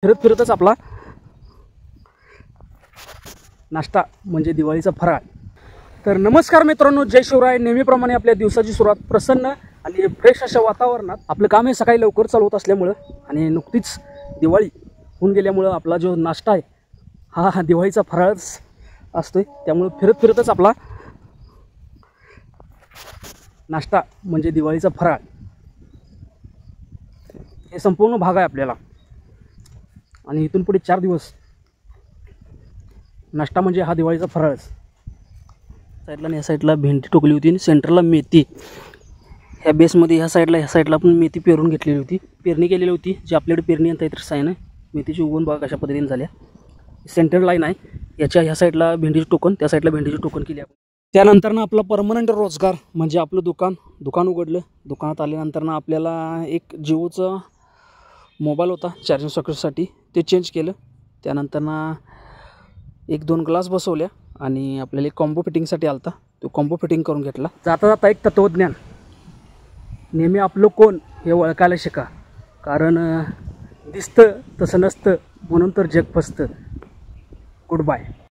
फिरत फिरतच आपला नाश्ता म्हणजे दिवाळीचा फराळ। तर नमस्कार मित्रांनो, जय शिवराय। नेहमीप्रमाणे आपल्या दिवसाची सुरुवात प्रसन्न आणि फ्रेश अशा वातावरणात। आपलं काम हे सकाळी लवकर चालू होत असल्यामुळं आणि नुकतीच दिवाळी होऊन गेल्यामुळं आपला जो नाश्ता आहे हा दिवाळीचा फराळच असतोय। त्यामुळे फिरत फिरतच आपला नाश्ता म्हणजे दिवाळीचा फराळ हे संपूर्ण भाग आहे आपल्याला। आणि इथून पुढे 4 दिवस नाश्ता म्हणजे हा दिवाळीचा फराळच। साईडला आणि ह्या साईडला भेंडी टोकली होती आणि सेंटरला मेथी। ह्या बेसमध्ये ह्या साईडला आपण मेथी पेरून घेतलेली होती, पेरणी केलेली होती। जी आपल्याकडे पेरणी यंत्र तर साईन आहे, मेथीची उगवण बघा कशा पद्धतीने झाल्या। सेंटर लाईन आहे याच्या ह्या साईडला भेंडीची टोकन, त्या साईडला भेंडीची टोकन केली आपण। त्यानंतरनं आपला परमनंट रोजगार म्हणजे आपलं दुकान उघडलं। दुकानात आल्यानंतरनं आपल्याला एक जिओचा मोबाईल होता चार्जिंग सॉकेटसाठी, ते चेंज केलं। त्यानंतरनं 1-2 ग्लास बसवल्या आणि आपल्याला एक कॉम्बो फिटिंगसाठी आलता, तो कॉम्बो फिटिंग करून घेतला। जाता जाता एक तत्वज्ञान, नेहमी आपलं कोण हे ओळखायला शिका, कारण दिसतं तसं नसतं म्हणून तर जग फसतं। Good bye.